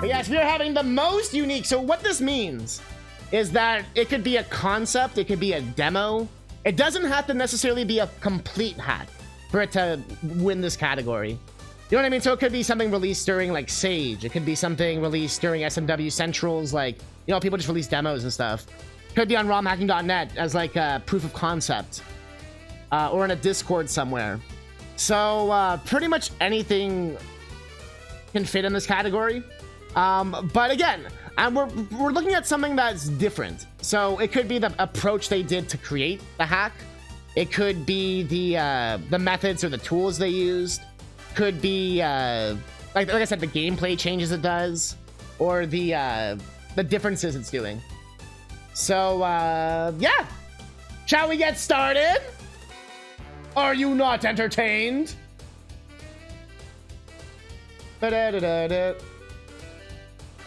But yes, we are having the most unique. So what this means is that it could be a concept, it could be a demo. It doesn't have to necessarily be a complete hack for it to win this category. You know what I mean? So it could be something released during like Sage. It could be something released during SMW Centrals, like, you know, people just release demos and stuff. Could be on romhacking.net as like a proof of concept, or in a Discord somewhere. So pretty much anything can fit in this category. But again, we're looking at something that's different. So it could be the approach they did to create the hack. It could be the methods or the tools they used. Could be like I said, the gameplay changes it does, or the differences it's doing. So yeah, shall we get started? Are you not entertained?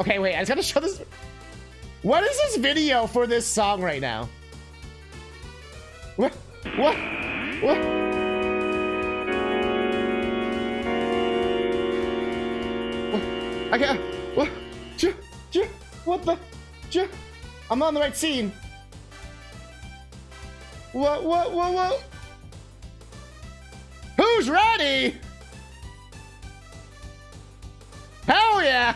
Okay, wait, I just gotta show this. What is this video for this song right now? What? I can't. What the? I'm on the right scene. What? Who's ready? Hell yeah!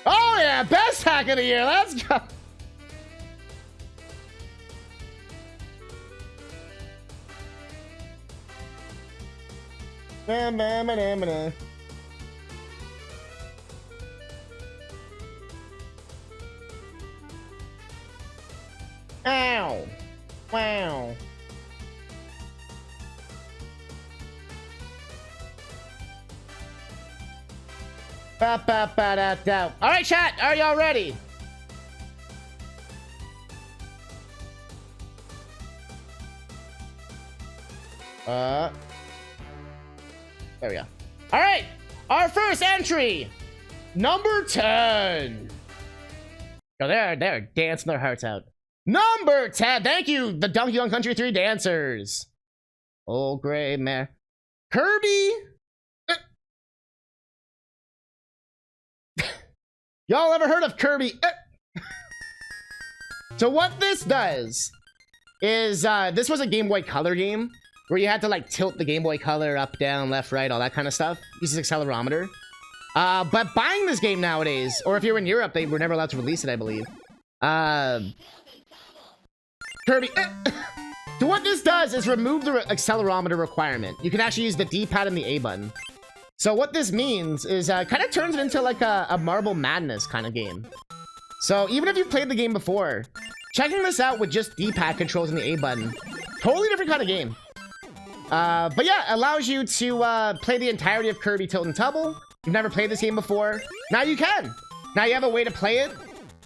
Oh yeah, best hack of the year. Let's go. Ow. Wow. All right, chat. Are y'all ready? There we go. All right. Our first entry, number 10. Oh, they're dancing their hearts out. Number 10. Thank you, the Donkey Kong Country 3 dancers. Oh, great man. Kirby. Y'all ever heard of Kirby? So what this does is, this was a Game Boy Color game where you had to like tilt the Game Boy Color up, down, left, right, all that kind of stuff. Uses Accelerometer. But buying this game nowadays, or if you're in Europe, they were never allowed to release it, I believe. Kirby. So what this does is remove the accelerometer requirement. You can actually use the D-pad and the A button. So what this means is kind of turns it into like a Marble Madness kind of game. So even if you've played the game before, checking this out with just D-pad controls and the A button, totally different kind of game. But yeah, allows you to play the entirety of Kirby Tilt and Tumble. You've never played this game before. Now you can. Now you have a way to play it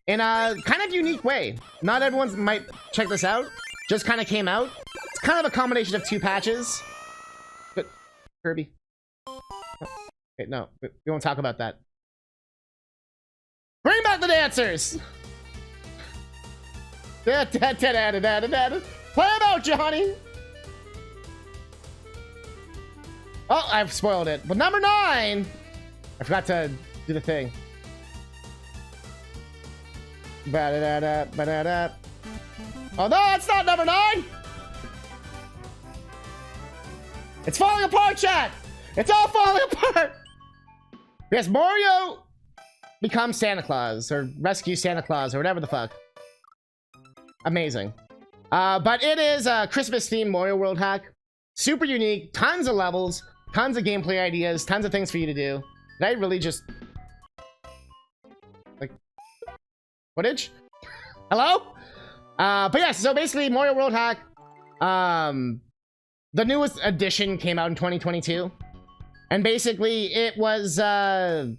in a kind of unique way. Not everyone might check this out. Just kind of came out. It's kind of a combination of two patches. But Kirby. Okay, no, we won't talk about that. Bring back the dancers! Play about you, honey! Oh, I've spoiled it. But number 9! I forgot to do the thing. Oh no, it's not number 9! It's falling apart, chat! It's all falling apart! Yes, Mario becomes Santa Claus, or rescues Santa Claus, or whatever the fuck. Amazing. But it is a Christmas-themed Mario World hack. Super unique, tons of levels, tons of gameplay ideas, tons of things for you to do. Did I really just... like... footage? Hello? But yeah, so basically, Mario World hack. The newest edition came out in 2022. And basically, it was a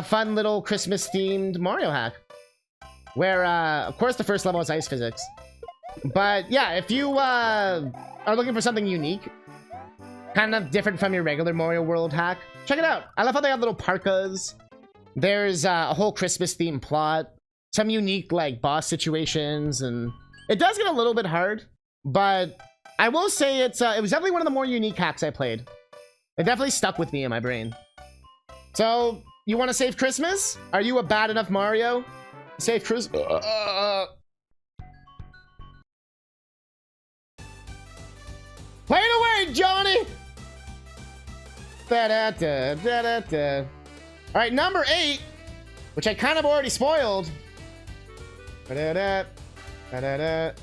fun little Christmas-themed Mario hack. Where, of course, the first level is ice physics. But yeah, if you are looking for something unique, kind of different from your regular Mario World hack, check it out. I love how they have little parkas. There's a whole Christmas-themed plot. Some unique, like, boss situations. And it does get a little bit hard. But I will say it was definitely one of the more unique hacks I played. It definitely stuck with me in my brain. So, You want to save Christmas? Are you a bad enough Mario? Save Christmas. Play it away, Johnny! Da-da-da, da-da-da. All right, number 8, which I kind of already spoiled. Da-da-da, da-da-da.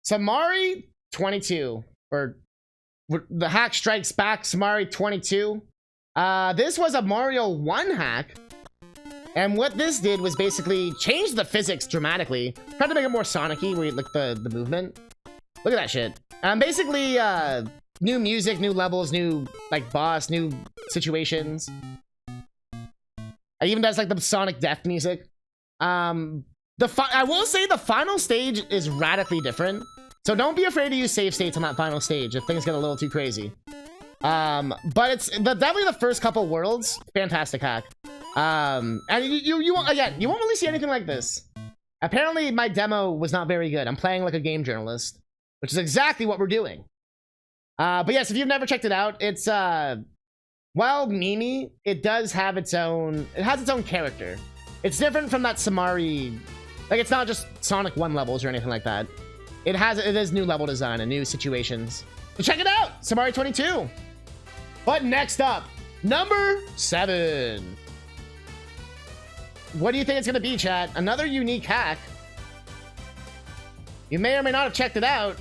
Somari 22, or the hack strikes back. Somari 22. This was a Mario 1 hack, and what this did was basically change the physics dramatically. Tried to make it more Sonic-y, where you like the movement. Look at that shit. Basically, new music, new levels, new like boss, new situations. It even does like the Sonic Death music. I will say the final stage is radically different. So don't be afraid to use save states on that final stage if things get a little too crazy. But it's definitely the first couple worlds. Fantastic hack. And you won't, again, you won't really see anything like this. Apparently my demo was not very good. I'm playing like a game journalist, which is exactly what we're doing. But yes, if you've never checked it out, it's while memey, it does have its own, it has its own character. It's different from that Somari, like it's not just Sonic 1 levels or anything like that. It is new level design and new situations. So check it out, Somari 22. But next up, number 7. What do you think it's gonna be, chat? Another unique hack. You may or may not have checked it out.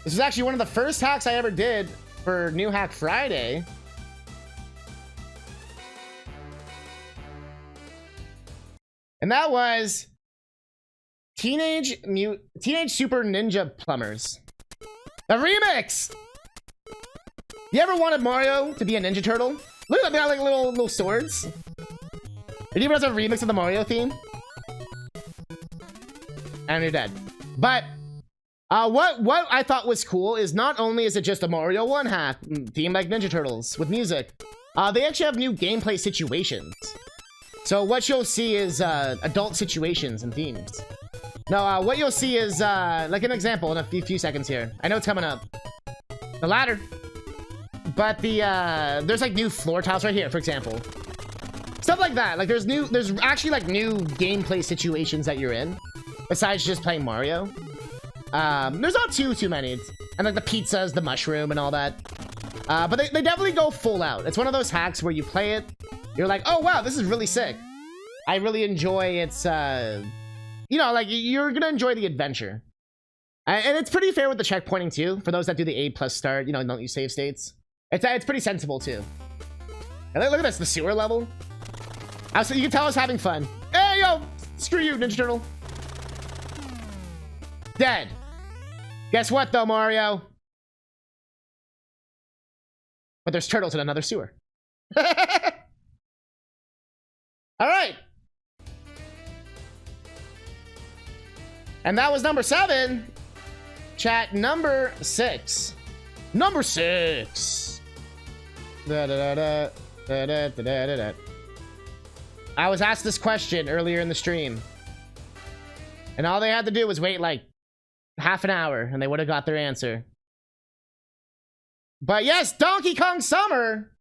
This was actually one of the first hacks I ever did for New Hack Friday. And that was Teenage Super Ninja Plumbers. The remix! You ever wanted Mario to be a Ninja Turtle? Look at them, they got like little swords. It even has a remix of the Mario theme. And you're dead. But what I thought was cool is not only is it just a Mario 1 hack, themed like Ninja Turtles with music, they actually have new gameplay situations. So what you'll see is adult situations and themes. No, what you'll see is like an example in a few seconds here. I know it's coming up. The ladder. But there's like new floor tiles right here, for example. Stuff like that. Like there's actually like new gameplay situations that you're in, besides just playing Mario. There's not too many. And like the pizzas, the mushroom, and all that. But they definitely go full out. It's one of those hacks where you play it, you're like, oh wow, this is really sick. I really enjoy its, you know, like you're gonna enjoy the adventure. And it's pretty fair with the checkpointing too. For those that do the A+ start, you know, don't use save states. It's pretty sensible too. And look at this, the sewer level. You can tell I was having fun. Hey, yo, screw you, Ninja Turtle. Dead. Guess what, though, Mario? But there's turtles in another sewer. All right. And that was number 7. Chat, number 6. Number 6. Da-da-da-da. I was asked this question earlier in the stream, and all they had to do was wait like half an hour and they would have got their answer. But yes, Donkey Kong Summer,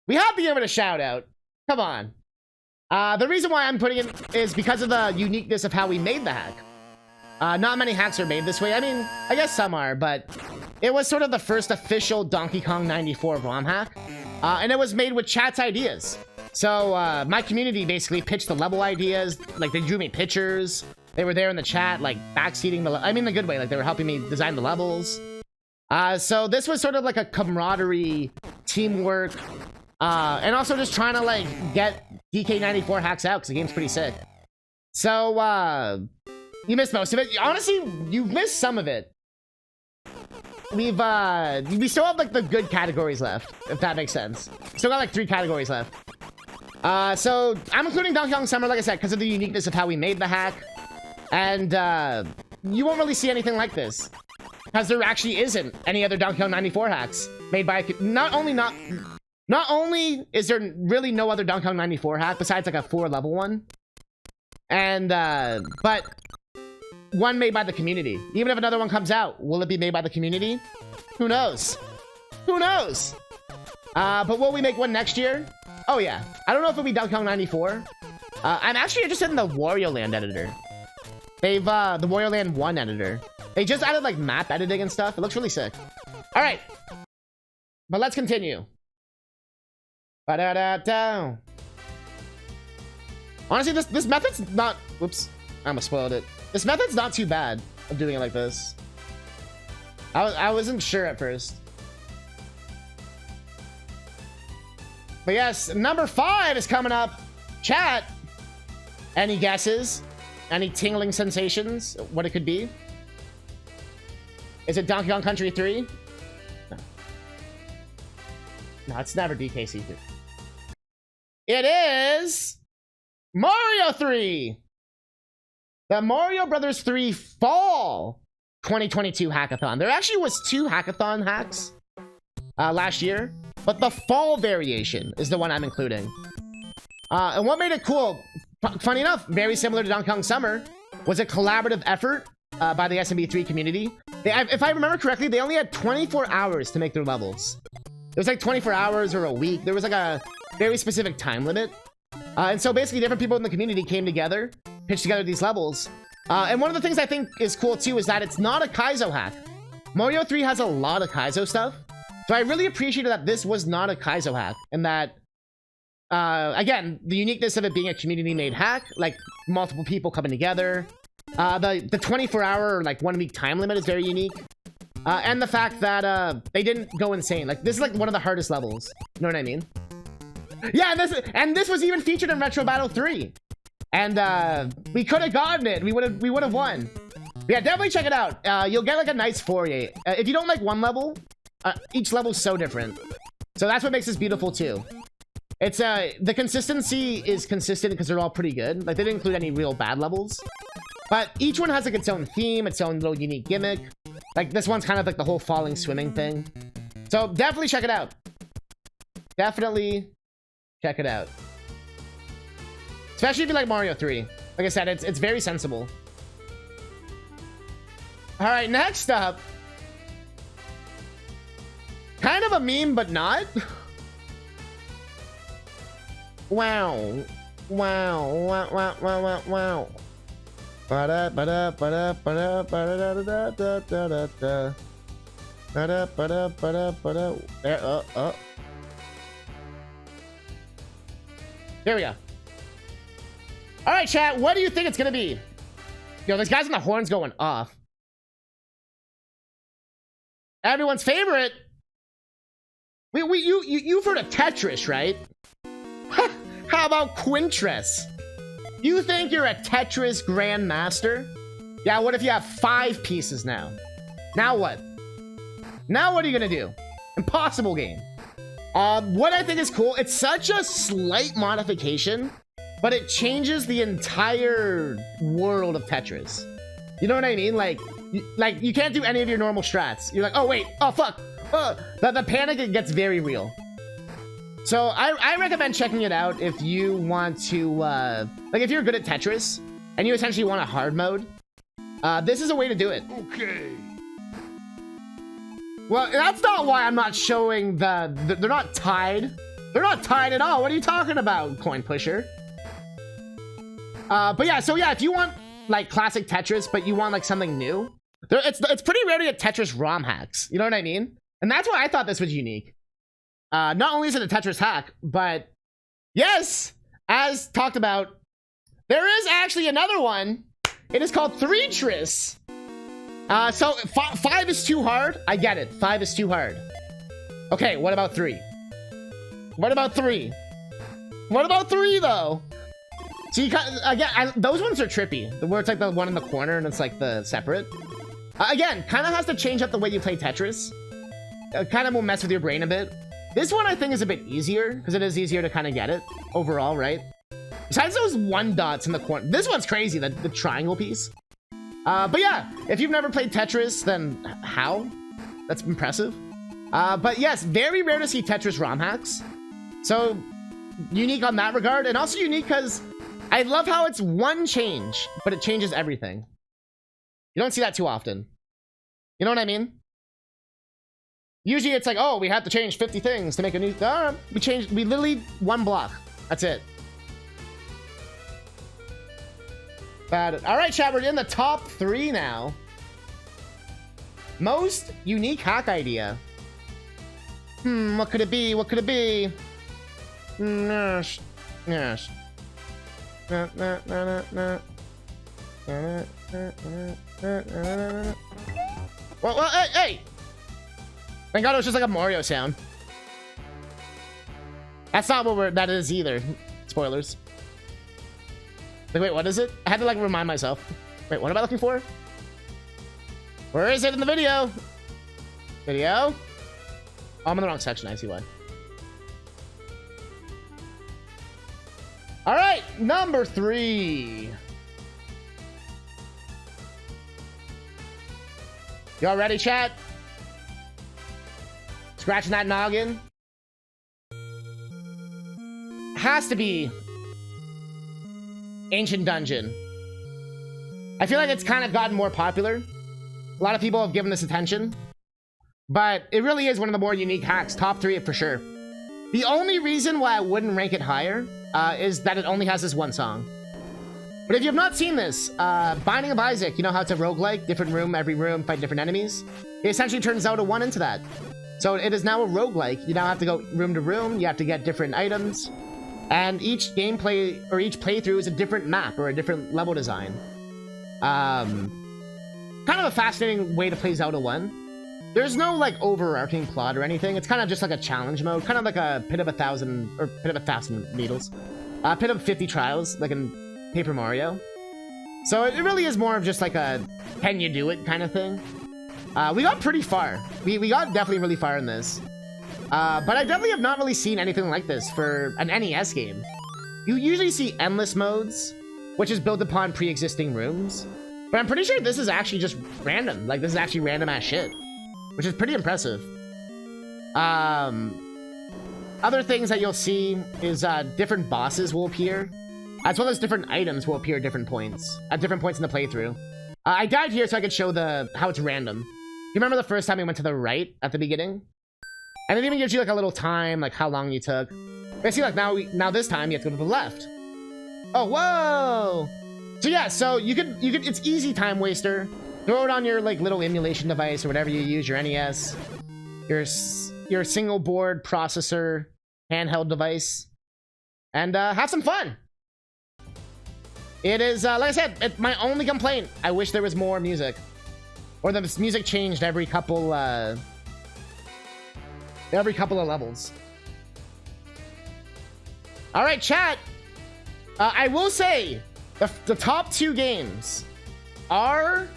we have to give it a shout out. Come on. The reason why I'm putting it is because of the uniqueness of how we made the hack. Not many hacks are made this way. I mean, I guess some are, but it was sort of the first official Donkey Kong 94 ROM hack. And it was made with chat's ideas. So my community basically pitched the level ideas. Like they drew me pictures. They were there in the chat, like backseating I mean the good way, like they were helping me design the levels. So this was sort of like a camaraderie, teamwork, and also just trying to like get DK94 hacks out because the game's pretty sick. So you missed most of it. Honestly, you missed some of it. We still have like the good categories left, if that makes sense. Still got like 3 categories left. So I'm including Donkey Kong Summer, like I said, because of the uniqueness of how we made the hack. And you won't really see anything like this, because there actually isn't any other Donkey Kong 94 hacks made by not only is there really no other Donkey Kong 94 hack besides like a 4-level one, and but one made by the community. Even if another one comes out, will it be made by the community? Who knows? Who knows? But will we make one next year? Oh yeah. I don't know if it'll be Donkey Kong 94. I'm actually interested in the Wario Land editor. They've, the Wario Land 1 editor. They just added, like, map editing and stuff. It looks really sick. All right. But let's continue. Ba-da-da-da. Honestly, this method's not... Whoops. I almost spoiled it. This method's not too bad of doing it like this. I wasn't sure at first. But yes, number 5 is coming up. Chat. Any guesses? Any tingling sensations? What it could be? Is it Donkey Kong Country 3? No. No, it's never DKC 3. It is Mario 3. The Mario Brothers 3 Fall 2022 Hackathon. There actually was 2 Hackathon hacks last year, but the Fall variation is the one I'm including. And what made it cool, funny enough, very similar to Donkey Kong Summer, was a collaborative effort by the SMB3 community. If I remember correctly, they only had 24 hours to make their levels. It was like 24 hours or a week. There was like a very specific time limit. And so basically different people in the community came together, pitched together these levels. And one of the things I think is cool too is that it's not a Kaizo hack. Mario 3 has a lot of Kaizo stuff. So I really appreciated that this was not a Kaizo hack. And that, again, the uniqueness of it being a community-made hack, like multiple people coming together. The 24-hour, like 1 week time limit is very unique. And the fact that they didn't go insane. Like, this is like one of the hardest levels. You know what I mean? Yeah, this was even featured in Retro Battle 3. And we could have gotten it. We would have won. But yeah, definitely check it out. You'll get like a nice foray. If you don't like one level, each level's so different. So that's what makes this beautiful too. It's the consistency is consistent because they're all pretty good. Like, they didn't include any real bad levels. But each one has like its own theme, its own little unique gimmick. Like, this one's kind of like the whole falling swimming thing. So definitely check it out. Definitely check it out. Especially if you like Mario 3. Like I said, it's very sensible. All right, next up. Kind of a meme, but not. Wow. Wow. Wow, wow, wow, wow, wow. Ba-da, ba-da, ba-da, ba-da, ba-da, da, da, da, da, da. Ba-da, ba-da, ba-da, ba-da. There we go. All right, chat. What do you think it's gonna be? Yo, this guy's on the horns going off. Everyone's favorite. You've heard of Tetris, right? How about Quintris? You think you're a Tetris Grandmaster? Yeah, what if you have 5 pieces now? Now what? Now what are you gonna do? Impossible game. What I think is cool, it's such a slight modification, but it changes the entire world of Tetris. You know what I mean? Like you can't do any of your normal strats. You're like, oh wait, oh fuck. The panic, it gets very real. So I recommend checking it out if you want to, like if you're good at Tetris and you essentially want a hard mode, this is a way to do it. Okay. Well, that's not why I'm not showing they're not tied. They're not tied at all. What are you talking about, Coin Pusher? But yeah, so yeah, if you want like classic Tetris, but you want like something new, it's pretty rare to get Tetris ROM hacks. You know what I mean? And that's why I thought this was unique. Not only is it a Tetris hack, but yes, as talked about, there is actually another one. It is called Threetris. So 5 is too hard. I get it. 5 is too hard. Okay, what about 3? What about 3? What about 3 though? So you again, those ones are trippy. Where it's like the one in the corner and it's like the separate. Again, kind of has to change up the way you play Tetris. Kind of will mess with your brain a bit. This one I think is a bit easier because it is easier to kind of get it overall, right? Besides those 1 dots in the corner, this one's crazy. The triangle piece. But yeah, if you've never played Tetris, then how? That's impressive. But yes, very rare to see Tetris ROM hacks. So unique on that regard, and also unique because I love how it's one change, but it changes everything. You don't see that too often. You know what I mean? Usually it's like, oh, we have to change 50 things to make a new... we literally one block. That's it. All right, chat, we're in the top 3 now. Most unique hack idea. What could it be? What could it be? Yes. Yes. Well, hey! Thank God it was just like a Mario sound. That's not what that is either. Spoilers. Like, wait, what is it? I had to like remind myself. Wait, what am I looking for? Where is it in the video? Video? Oh, I'm in the wrong section. I see why. All right, number 3. Y'all ready, chat? Scratching that noggin. Has to be Ancient Dungeon. I feel like it's kind of gotten more popular. A lot of people have given this attention. But it really is one of the more unique hacks. Top 3 for sure. The only reason why I wouldn't rank it higher is that it only has this one song. But if you have not seen this, Binding of Isaac, you know how it's a roguelike? Different room, every room, fight different enemies? It essentially turns Zelda 1 into that. So it is now a roguelike. You now have to go room to room. You have to get different items. And each gameplay, or each playthrough is a different map or a different level design. Kind of a fascinating way to play Zelda 1. There's no, like, overarching plot or anything. It's kind of just like a challenge mode. Kind of like a Pit of 1,000 Needles. Pit of 50 Trials, like in Paper Mario. So it really is more of just like a can you do it kind of thing. We got pretty far. We got definitely really far in this. But I definitely have not really seen anything like this for an NES game. You usually see endless modes, which is built upon pre-existing rooms. But I'm pretty sure this is actually just random. Like, this is actually random ass shit. Which is pretty impressive. Other things that you'll see is different bosses will appear. As well as different items will appear at different points. At different points in the playthrough. I died here so I could show how it's random. You remember the first time we went to the right at the beginning? And it even gives you like a little time, like how long you took. Basically, like now this time you have to go to the left. Oh, whoa! So yeah, so you could it's easy time waster. Throw it on your like little emulation device or whatever you use, your NES, your single board processor handheld device, and have some fun. It is like I said, my only complaint. I wish there was more music, or the music changed every couple of levels. All right, chat. I will say the top 2 games are.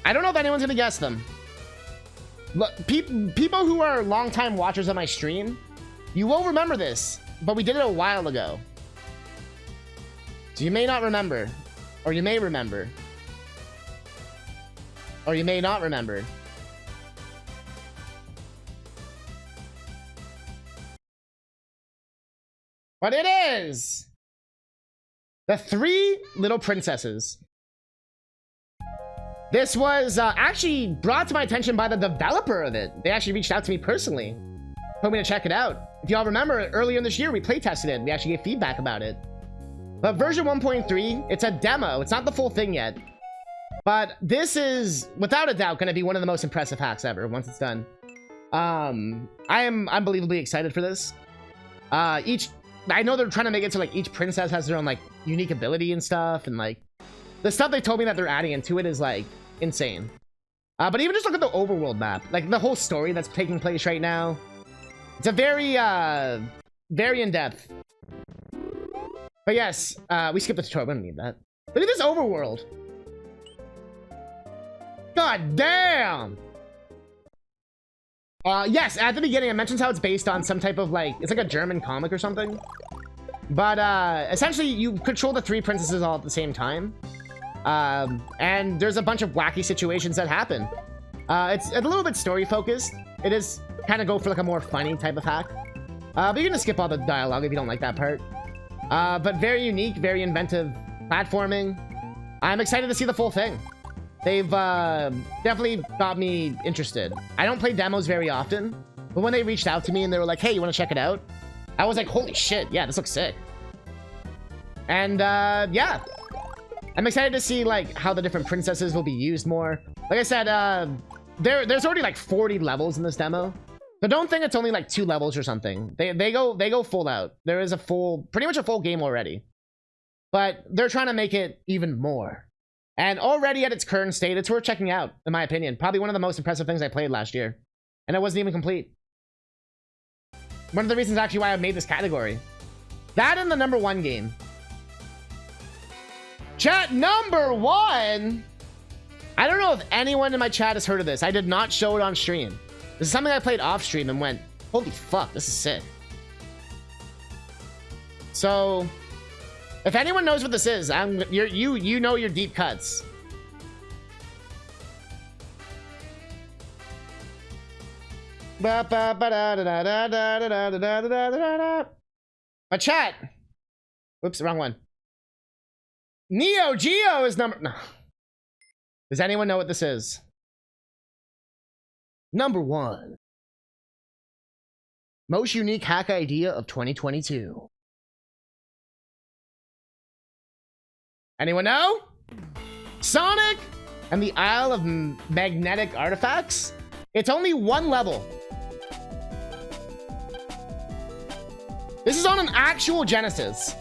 I don't know if anyone's gonna guess them. Look, people who are longtime watchers of my stream, you will remember this, but we did it a while ago. So you may not remember, or you may remember, or you may not remember. But it is the 3 Little Princesses. This was actually brought to my attention by the developer of it. They actually reached out to me personally, told me to check it out. If y'all remember, earlier in this year, we play tested it, and we actually gave feedback about it. But version 1.3, it's a demo. It's not the full thing yet. But this is, without a doubt, going to be one of the most impressive hacks ever once it's done. I am unbelievably excited for this. I know they're trying to make it so like each princess has their own like unique ability and stuff, and like the stuff they told me that they're adding into it is like insane. But even just look at the overworld map, like the whole story that's taking place right now. It's a very in-depth. But yes, we skipped the tutorial. We don't need that. Look at this overworld. God damn. Yes, at the beginning I mentioned how it's based on some type of like, it's like a German comic or something. But essentially you control the 3 princesses all at the same time. And there's a bunch of wacky situations that happen. It's a little bit story focused. It is kind of go for like a more funny type of hack. But you're gonna skip all the dialogue if you don't like that part. But very unique, very inventive platforming. I'm excited to see the full thing. They've definitely got me interested. I don't play demos very often, but when they reached out to me and they were like, hey, you want to check it out? I was like, holy shit, yeah, this looks sick. And yeah, I'm excited to see like how the different princesses will be used more. Like I said, there's already like 40 levels in this demo. So don't think it's only like 2 levels or something. They go full out. There is a pretty much a full game already. But they're trying to make it even more. And already at its current state, it's worth checking out, in my opinion. Probably one of the most impressive things I played last year. And it wasn't even complete. One of the reasons actually why I made this category. That and the #1 game. Chat, #1! I don't know if anyone in my chat has heard of this. I did not show it on stream. This is something I played off stream and went, holy fuck, this is sick. So, if anyone knows what this is, you know your deep cuts. But chat. Whoops, wrong one. Neo Geo is no. Does anyone know what this is? #1. Most unique hack idea of 2022. Anyone know? Sonic and the Isle of Magnetic Artifacts? It's only 1 level. This is on an actual Genesis.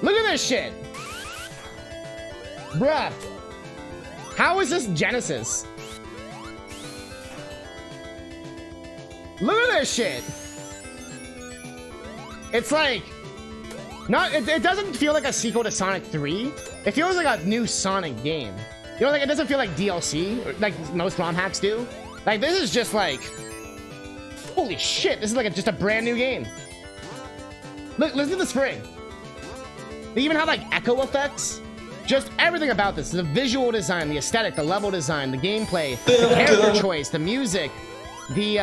Look at this shit. Bruh. How is this Genesis? Look at this shit. It's like... it doesn't feel like a sequel to Sonic 3. It feels like a new Sonic game. You know, like, it doesn't feel like DLC, like most ROM hacks do. Like, this is just like... Holy shit, this is like just a brand new game. Look, listen to the spring. They even have like echo effects. Just everything about this. The visual design, the aesthetic, the level design, the gameplay, the character choice, the music, the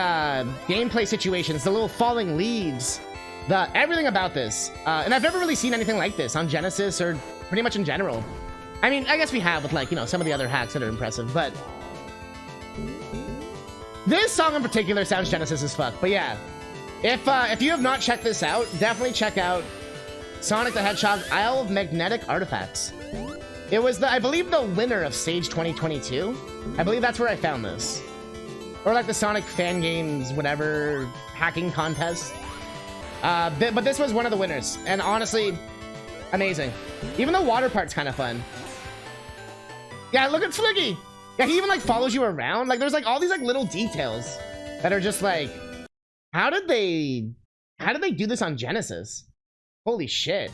gameplay situations, the little falling leaves, everything about this. And I've never really seen anything like this on Genesis or pretty much in general. I mean, I guess we have with like, you know, some of the other hacks that are impressive, but this song in particular sounds Genesis as fuck. But yeah, if you have not checked this out, definitely check out Sonic the Hedgehog Isle of Magnetic Artifacts. It was I believe the winner of Stage 2022. I believe that's where I found this. Or like the Sonic Fan Games, whatever, hacking contest. But this was one of the winners. And honestly, amazing. Even the water part's kind of fun. Yeah, look at Fliggy. Yeah, he even like follows you around. Like there's like all these like little details that are just like, how did they do this on Genesis? Holy shit.